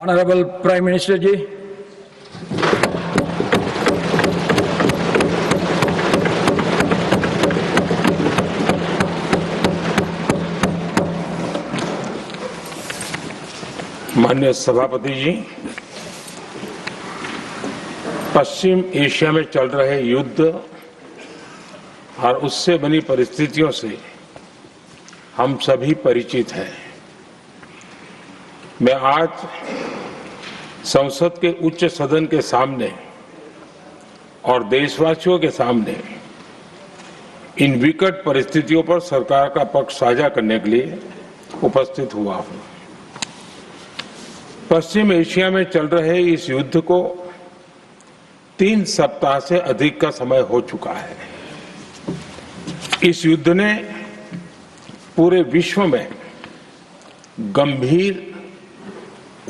Honorable Prime Minister जी, माननीय सभापति जी, पश्चिम Asia में चल रहे युद्ध और उससे बनी परिस्थितियों से हम सभी परिचित हैं। मैं आज संसद के उच्च सदन के सामने और देशवासियों के सामने इन विकट परिस्थितियों पर सरकार का पक्ष साझा करने के लिए उपस्थित हुआ हूं। पश्चिम एशिया में चल रहे इस युद्ध को 3 सप्ताह से अधिक का समय हो चुका है। इस युद्ध ने पूरे विश्व में गंभीर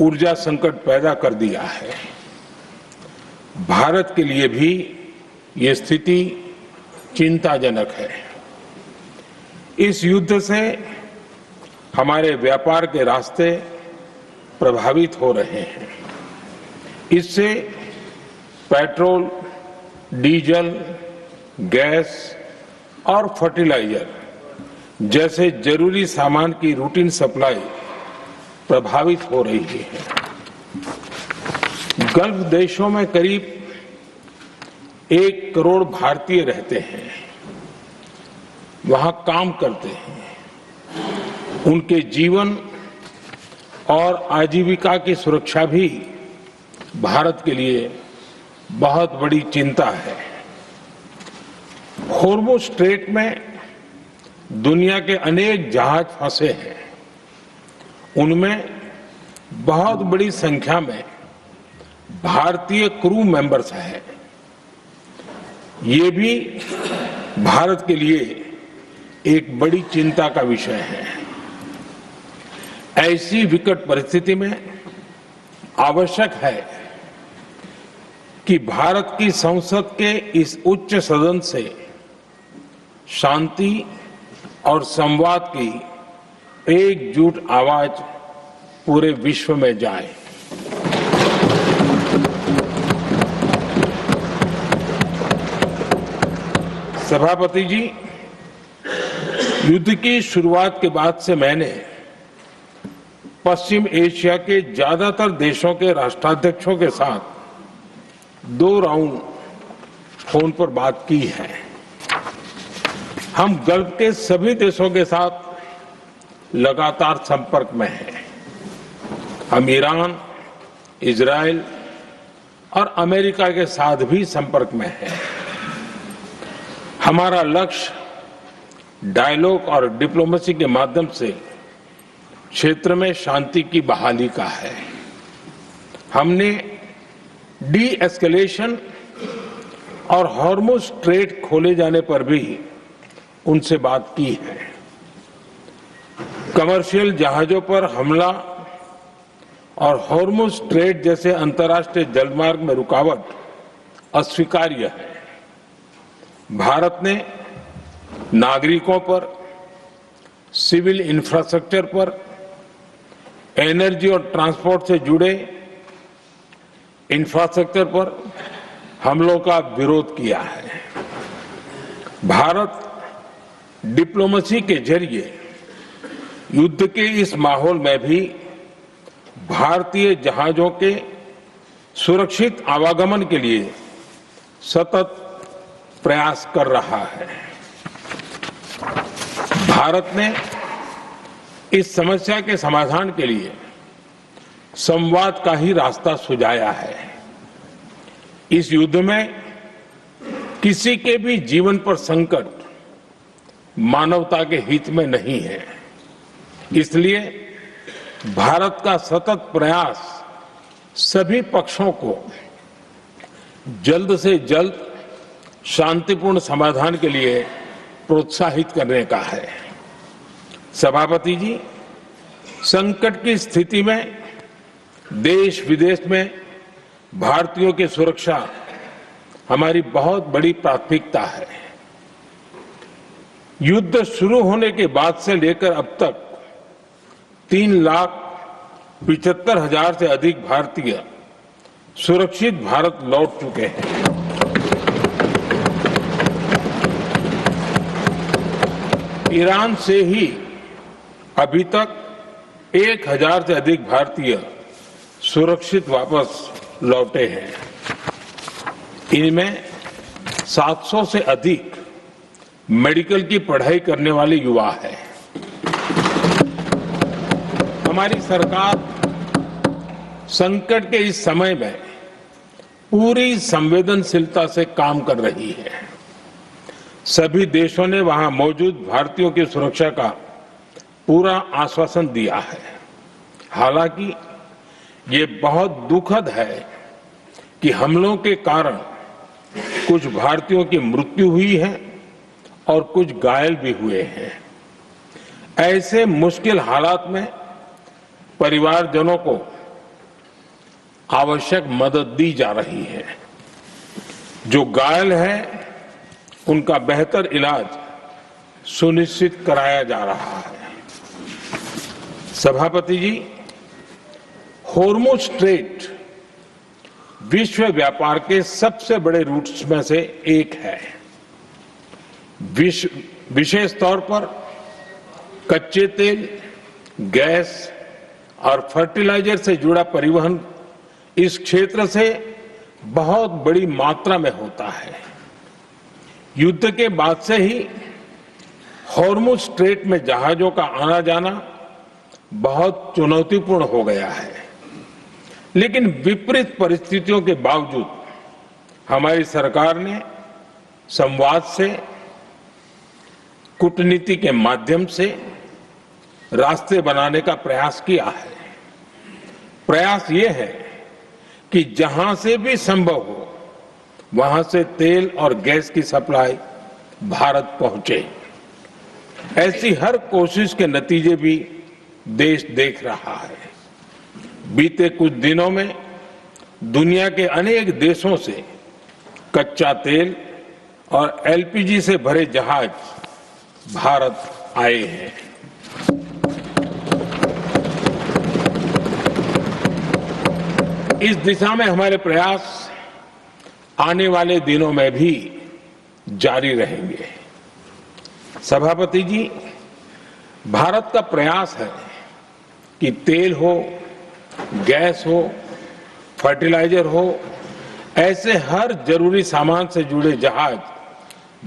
ऊर्जा संकट पैदा कर दिया है। भारत के लिए भी ये स्थिति चिंताजनक है। इस युद्ध से हमारे व्यापार के रास्ते प्रभावित हो रहे हैं। इससे पेट्रोल, डीजल, गैस और फर्टिलाइजर जैसे जरूरी सामान की रूटीन सप्लाई प्रभावित हो रही है। गल्फ देशों में करीब 1 करोड़ भारतीय रहते हैं, वहां काम करते हैं। उनके जीवन और आजीविका की सुरक्षा भी भारत के लिए बहुत बड़ी चिंता है। हॉर्मुज़ स्ट्रेट में दुनिया के अनेक जहाज फंसे हैं। उनमें बहुत बड़ी संख्या में भारतीय क्रू मेंबर्स हैं। ये भी भारत के लिए एक बड़ी चिंता का विषय है। ऐसी विकट परिस्थिति में आवश्यक है कि भारत की संसद के इस उच्च सदन से शांति और संवाद की एकजुट आवाज पूरे विश्व में जाए। सभापति जी, युद्ध की शुरुआत के बाद से मैंने पश्चिम एशिया के ज्यादातर देशों के राष्ट्राध्यक्षों के साथ 2 राउंड फोन पर बात की है। हम गल्फ के सभी देशों के साथ लगातार संपर्क में हैं। हम ईरान, इजराइल और अमेरिका के साथ भी संपर्क में हैं। हमारा लक्ष्य डायलॉग और डिप्लोमेसी के माध्यम से क्षेत्र में शांति की बहाली का है। हमने डी एस्केलेशन और हॉर्मुज़ स्ट्रेट खोले जाने पर भी उनसे बात की है। कमर्शियल जहाजों पर हमला और हॉर्मुज़ स्ट्रेट जैसे अंतर्राष्ट्रीय जलमार्ग में रुकावट अस्वीकार्य है। भारत ने नागरिकों पर, सिविल इंफ्रास्ट्रक्चर पर, एनर्जी और ट्रांसपोर्ट से जुड़े इंफ्रास्ट्रक्चर पर हमलों का विरोध किया है। भारत डिप्लोमेसी के जरिए युद्ध के इस माहौल में भी भारतीय जहाजों के सुरक्षित आवागमन के लिए सतत प्रयास कर रहा है। भारत ने इस समस्या के समाधान के लिए संवाद का ही रास्ता सुझाया है। इस युद्ध में किसी के भी जीवन पर संकट मानवता के हित में नहीं है। इसलिए भारत का सतत प्रयास सभी पक्षों को जल्द से जल्द शांतिपूर्ण समाधान के लिए प्रोत्साहित करने का है। सभापति जी, संकट की स्थिति में देश विदेश में भारतीयों की सुरक्षा हमारी बहुत बड़ी प्राथमिकता है। युद्ध शुरू होने के बाद से लेकर अब तक 75,000 से अधिक भारतीय सुरक्षित भारत लौट चुके हैं। ईरान से ही अभी तक 1,000 से अधिक भारतीय सुरक्षित वापस लौटे हैं। इनमें 700 से अधिक मेडिकल की पढ़ाई करने वाले युवा हैं। हमारी सरकार संकट के इस समय में पूरी संवेदनशीलता से काम कर रही है। सभी देशों ने वहां मौजूद भारतीयों की सुरक्षा का पूरा आश्वासन दिया है। हालांकि ये बहुत दुखद है कि हमलों के कारण कुछ भारतीयों की मृत्यु हुई है और कुछ घायल भी हुए हैं। ऐसे मुश्किल हालात में परिवारजनों को आवश्यक मदद दी जा रही है। जो घायल हैं, उनका बेहतर इलाज सुनिश्चित कराया जा रहा है। सभापति जी, हॉर्मुज़ स्ट्रेट विश्व व्यापार के सबसे बड़े रूट्स में से एक है। विशेष तौर पर कच्चे तेल, गैस और फर्टिलाइजर से जुड़ा परिवहन इस क्षेत्र से बहुत बड़ी मात्रा में होता है। युद्ध के बाद से ही हॉर्मुज़ स्ट्रेट में जहाजों का आना जाना बहुत चुनौतीपूर्ण हो गया है। लेकिन विपरीत परिस्थितियों के बावजूद हमारी सरकार ने संवाद से, कूटनीति के माध्यम से रास्ते बनाने का प्रयास किया है। प्रयास ये है कि जहां से भी संभव हो वहां से तेल और गैस की सप्लाई भारत पहुंचे। ऐसी हर कोशिश के नतीजे भी देश देख रहा है। बीते कुछ दिनों में दुनिया के अनेक देशों से कच्चा तेल और एलपीजी से भरे जहाज भारत आए हैं। इस दिशा में हमारे प्रयास आने वाले दिनों में भी जारी रहेंगे। सभापति जी, भारत का प्रयास है कि तेल हो, गैस हो, फर्टिलाइजर हो, ऐसे हर जरूरी सामान से जुड़े जहाज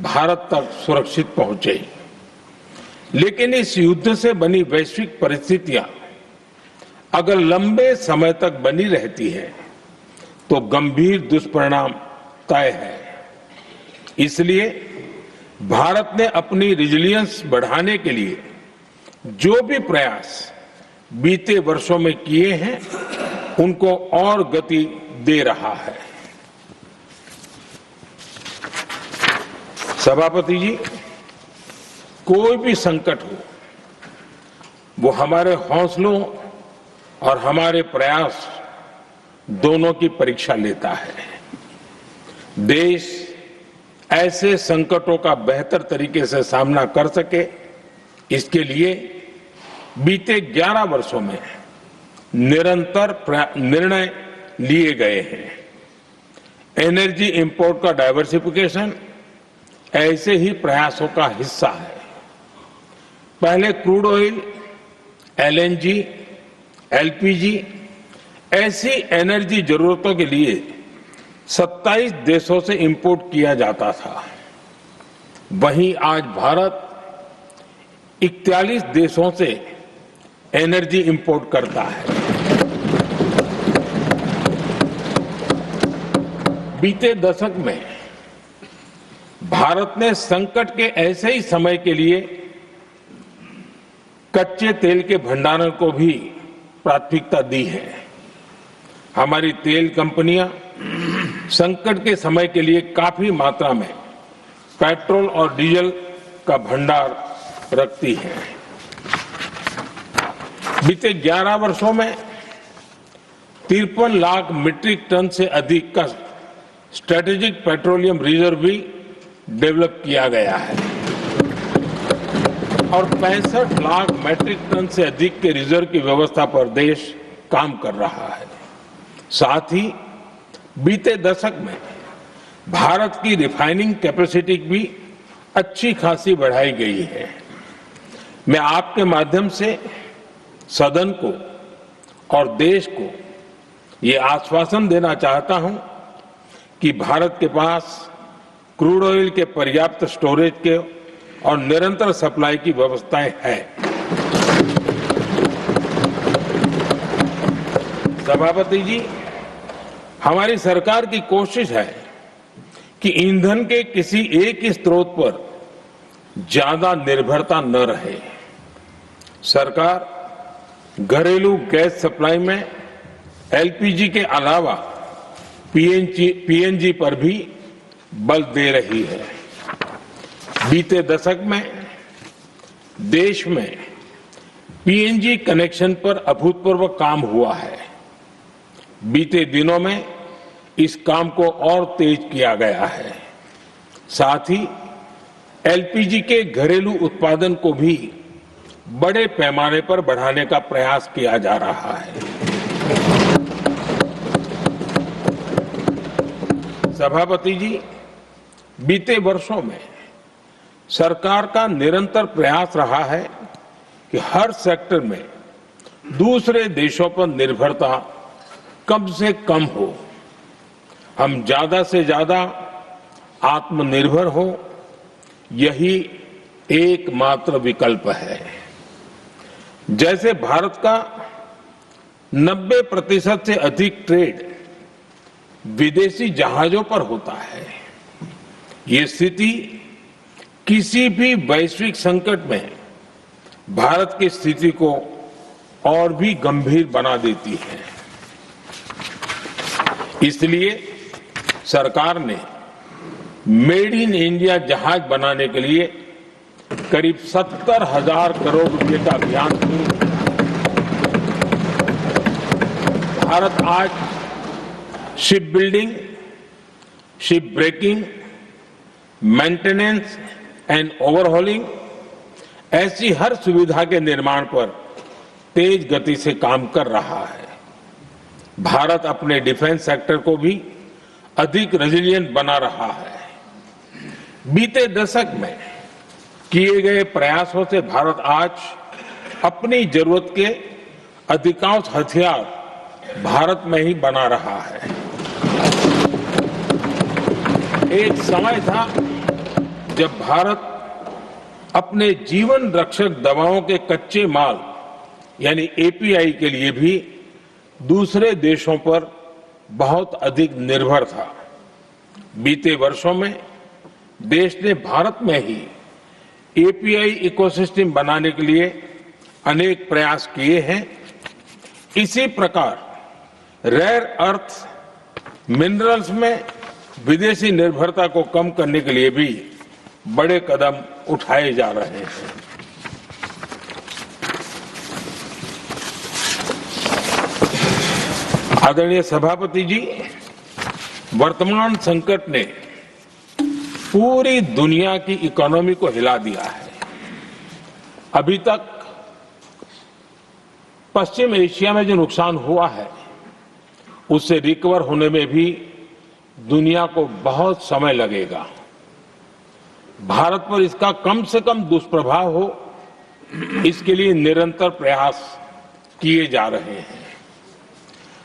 भारत तक सुरक्षित पहुंचे। लेकिन इस युद्ध से बनी वैश्विक परिस्थितियां अगर लंबे समय तक बनी रहती है तो गंभीर दुष्परिणाम तय है। इसलिए भारत ने अपनी रेजिलियंस बढ़ाने के लिए जो भी प्रयास बीते वर्षों में किए हैं, उनको और गति दे रहा है। सभापति जी, कोई भी संकट हो, वो हमारे हौसलों और हमारे प्रयास दोनों की परीक्षा लेता है। देश ऐसे संकटों का बेहतर तरीके से सामना कर सके, इसके लिए बीते 11 वर्षों में निरंतर निर्णय लिए गए हैं। एनर्जी इंपोर्ट का डाइवर्सिफिकेशन ऐसे ही प्रयासों का हिस्सा है। पहले क्रूड ऑयल, एलएनजी, एलपीजी ऐसी एनर्जी जरूरतों के लिए 27 देशों से इंपोर्ट किया जाता था। वहीं आज भारत 41 देशों से एनर्जी इंपोर्ट करता है। बीते दशक में भारत ने संकट के ऐसे ही समय के लिए कच्चे तेल के भंडारण को भी प्राथमिकता दी है। हमारी तेल कंपनियां संकट के समय के लिए काफी मात्रा में पेट्रोल और डीजल का भंडार रखती है। बीते 11 वर्षों में 53 लाख मीट्रिक टन से अधिक का स्ट्रेटेजिक पेट्रोलियम रिजर्व भी डेवलप किया गया है और 65 लाख मीट्रिक टन से अधिक के रिजर्व की व्यवस्था पर देश काम कर रहा है। साथ ही बीते दशक में भारत की रिफाइनिंग कैपेसिटी भी अच्छी खासी बढ़ाई गई है। मैं आपके माध्यम से सदन को और देश को ये आश्वासन देना चाहता हूं कि भारत के पास क्रूड ऑयल के पर्याप्त स्टोरेज के और निरंतर सप्लाई की व्यवस्थाएं हैं। सभापति जी, हमारी सरकार की कोशिश है कि ईंधन के किसी एक ही स्रोत पर ज्यादा निर्भरता न रहे। सरकार घरेलू गैस सप्लाई में एलपीजी के अलावा पीएनजी पर भी बल दे रही है। बीते दशक में देश में पीएनजी कनेक्शन पर अभूतपूर्व काम हुआ है। बीते दिनों में इस काम को और तेज किया गया है। साथ ही एलपीजी के घरेलू उत्पादन को भी बड़े पैमाने पर बढ़ाने का प्रयास किया जा रहा है। सभापति जी, बीते वर्षों में सरकार का निरंतर प्रयास रहा है कि हर सेक्टर में दूसरे देशों पर निर्भरता कम से कम हो। हम ज्यादा से ज्यादा आत्मनिर्भर हो, यही एकमात्र विकल्प है। जैसे भारत का 90% से अधिक ट्रेड विदेशी जहाजों पर होता है। ये स्थिति किसी भी वैश्विक संकट में भारत की स्थिति को और भी गंभीर बना देती है। इसलिए सरकार ने मेड इन इंडिया जहाज बनाने के लिए करीब 70,000 करोड़ रुपए का अभियान शुरू किया। भारत आज ship building, ship breaking, maintenance and overhauling ऐसी हर सुविधा के निर्माण पर तेज गति से काम कर रहा है। भारत अपने डिफेंस सेक्टर को भी अधिक रेजिलिएंट बना रहा है। बीते दशक में किए गए प्रयासों से भारत आज अपनी जरूरत के अधिकांश हथियार भारत में ही बना रहा है। एक समय था जब भारत अपने जीवन रक्षक दवाओं के कच्चे माल यानी एपीआई के लिए भी दूसरे देशों पर बहुत अधिक निर्भर था। बीते वर्षों में देश ने भारत में ही एपीआई इकोसिस्टम बनाने के लिए अनेक प्रयास किए हैं। इसी प्रकार रेयर अर्थ मिनरल्स में विदेशी निर्भरता को कम करने के लिए भी बड़े कदम उठाए जा रहे हैं। आदरणीय सभापति जी, वर्तमान संकट ने पूरी दुनिया की इकोनॉमी को हिला दिया है। अभी तक पश्चिम एशिया में जो नुकसान हुआ है उससे रिकवर होने में भी दुनिया को बहुत समय लगेगा। भारत पर इसका कम से कम दुष्प्रभाव हो, इसके लिए निरंतर प्रयास किए जा रहे हैं।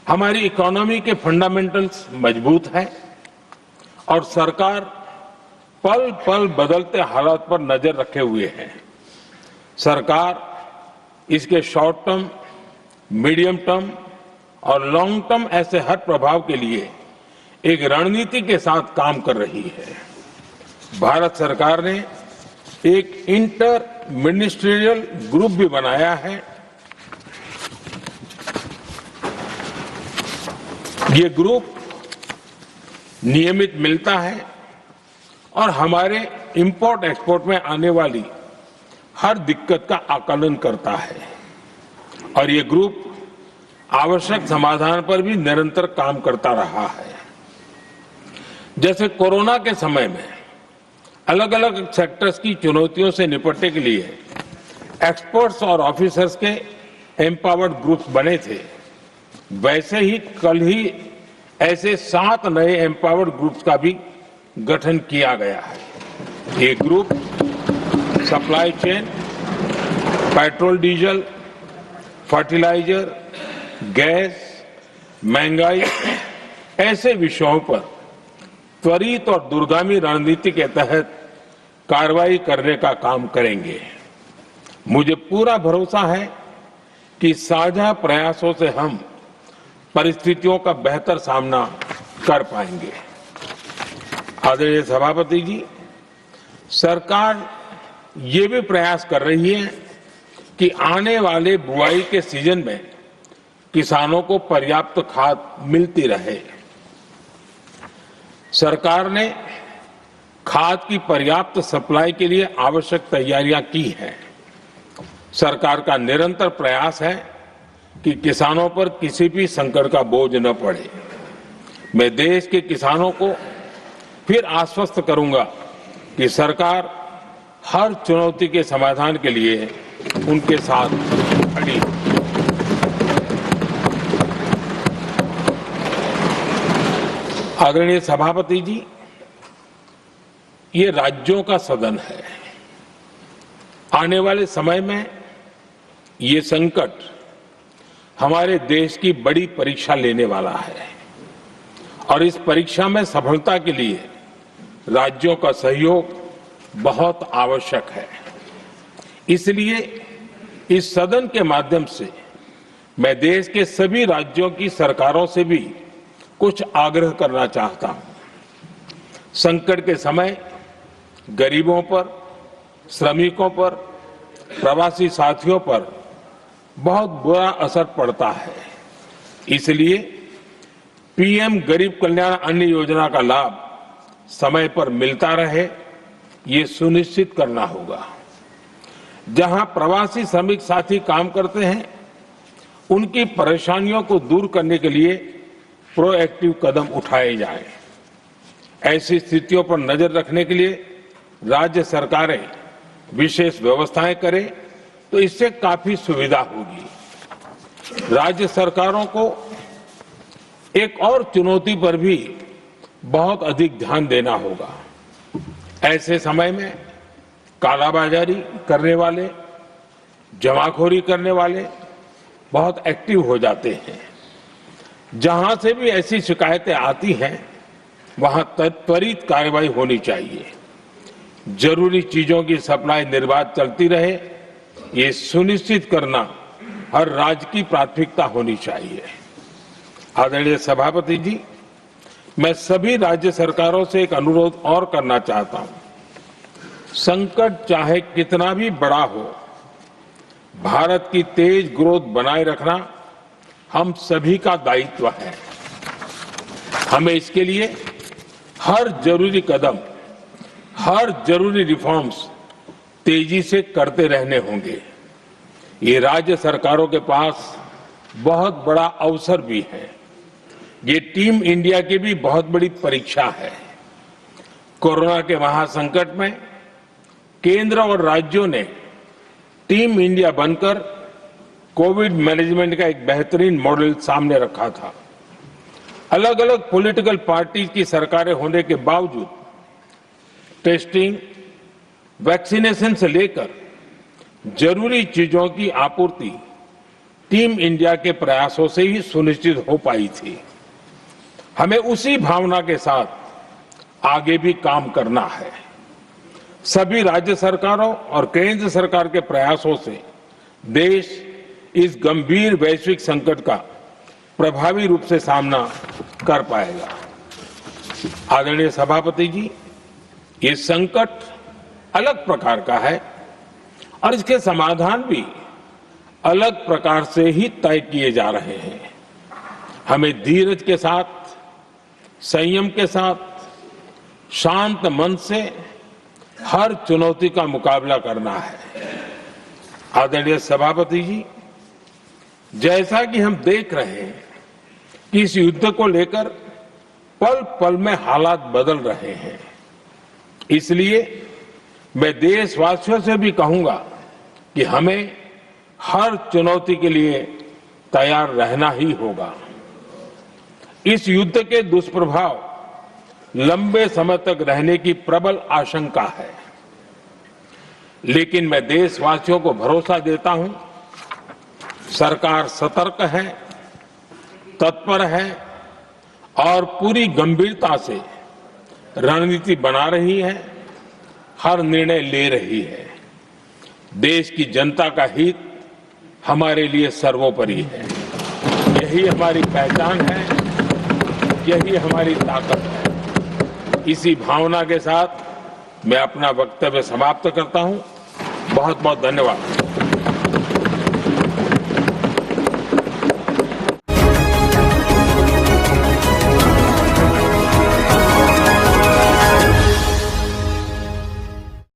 हमारी इकोनॉमी के फंडामेंटल्स मजबूत हैं और सरकार पल पल बदलते हालात पर नजर रखे हुए है। सरकार इसके शॉर्ट टर्म, मीडियम टर्म और लॉन्ग टर्म ऐसे हर प्रभाव के लिए एक रणनीति के साथ काम कर रही है। भारत सरकार ने एक इंटर मिनिस्ट्रियल ग्रुप भी बनाया है। ये ग्रुप नियमित मिलता है और हमारे इंपोर्ट एक्सपोर्ट में आने वाली हर दिक्कत का आकलन करता है और ये ग्रुप आवश्यक समाधान पर भी निरंतर काम करता रहा है। जैसे कोरोना के समय में अलग अलग सेक्टर्स की चुनौतियों से निपटने के लिए एक्सपर्ट्स और ऑफिसर्स के एम्पावर्ड ग्रुप्स बने थे, वैसे ही कल ही ऐसे 7 नए एम्पावर्ड ग्रुप्स का भी गठन किया गया है। ये group supply chain, petrol diesel, fertiliser, gas, महंगाई ऐसे विषयों पर त्वरित और दूरगामी रणनीति के तहत कार्रवाई करने का काम करेंगे। मुझे पूरा भरोसा है कि साझा प्रयासों से हम परिस्थितियों का बेहतर सामना कर पाएंगे। आदरणीय सभापति जी, सरकार ये भी प्रयास कर रही है कि आने वाले बुआई के सीजन में किसानों को पर्याप्त खाद मिलती रहे। सरकार ने खाद की पर्याप्त सप्लाई के लिए आवश्यक तैयारियां की हैं। सरकार का निरंतर प्रयास है कि किसानों पर किसी भी संकट का बोझ न पड़े। मैं देश के किसानों को फिर आश्वस्त करूंगा कि सरकार हर चुनौती के समाधान के लिए उनके साथ खड़ी है। आदरणीय सभापति जी, ये राज्यों का सदन है। आने वाले समय में ये संकट हमारे देश की बड़ी परीक्षा लेने वाला है और इस परीक्षा में सफलता के लिए राज्यों का सहयोग बहुत आवश्यक है। इसलिए इस सदन के माध्यम से मैं देश के सभी राज्यों की सरकारों से भी कुछ आग्रह करना चाहता हूं। संकट के समय गरीबों पर, श्रमिकों पर, प्रवासी साथियों पर बहुत बुरा असर पड़ता है। इसलिए पीएम गरीब कल्याण अन्न योजना का लाभ समय पर मिलता रहे, ये सुनिश्चित करना होगा। जहां प्रवासी श्रमिक साथी काम करते हैं, उनकी परेशानियों को दूर करने के लिए प्रोएक्टिव कदम उठाए जाएं। ऐसी स्थितियों पर नजर रखने के लिए राज्य सरकारें विशेष व्यवस्थाएं करें तो इससे काफी सुविधा होगी। राज्य सरकारों को एक और चुनौती पर भी बहुत अधिक ध्यान देना होगा। ऐसे समय में कालाबाजारी करने वाले, जमाखोरी करने वाले बहुत एक्टिव हो जाते हैं। जहां से भी ऐसी शिकायतें आती हैं, वहां त्वरित कार्रवाई होनी चाहिए। जरूरी चीजों की सप्लाई निर्बाध चलती रहे, ये सुनिश्चित करना हर राज्य की प्राथमिकता होनी चाहिए। आदरणीय सभापति जी, मैं सभी राज्य सरकारों से एक अनुरोध और करना चाहता हूं। संकट चाहे कितना भी बड़ा हो, भारत की तेज ग्रोथ बनाए रखना हम सभी का दायित्व है। हमें इसके लिए हर जरूरी कदम, हर जरूरी रिफॉर्म्स तेजी से करते रहने होंगे। ये राज्य सरकारों के पास बहुत बड़ा अवसर भी है। ये टीम इंडिया की भी बहुत बड़ी परीक्षा है। कोरोना के महासंकट में केंद्र और राज्यों ने टीम इंडिया बनकर कोविड मैनेजमेंट का एक बेहतरीन मॉडल सामने रखा था। अलग अलग पॉलिटिकल पार्टीज की सरकारें होने के बावजूद टेस्टिंग, वैक्सीनेशन से लेकर जरूरी चीजों की आपूर्ति टीम इंडिया के प्रयासों से ही सुनिश्चित हो पाई थी। हमें उसी भावना के साथ आगे भी काम करना है। सभी राज्य सरकारों और केंद्र सरकार के प्रयासों से देश इस गंभीर वैश्विक संकट का प्रभावी रूप से सामना कर पाएगा। आदरणीय सभापति जी, ये संकट अलग प्रकार का है और इसके समाधान भी अलग प्रकार से ही तय किए जा रहे हैं। हमें धीरज के साथ, संयम के साथ, शांत मन से हर चुनौती का मुकाबला करना है। आदरणीय सभापति जी, जैसा कि हम देख रहे हैं कि इस युद्ध को लेकर पल पल में हालात बदल रहे हैं, इसलिए मैं देशवासियों से भी कहूंगा कि हमें हर चुनौती के लिए तैयार रहना ही होगा। इस युद्ध के दुष्प्रभाव लंबे समय तक रहने की प्रबल आशंका है, लेकिन मैं देशवासियों को भरोसा देता हूं, सरकार सतर्क है, तत्पर है और पूरी गंभीरता से रणनीति बना रही है, हर निर्णय ले रही है। देश की जनता का हित हमारे लिए सर्वोपरि है। यही हमारी पहचान है, यही हमारी ताकत है। इसी भावना के साथ मैं अपना वक्तव्य समाप्त करता हूं। बहुत बहुत धन्यवाद।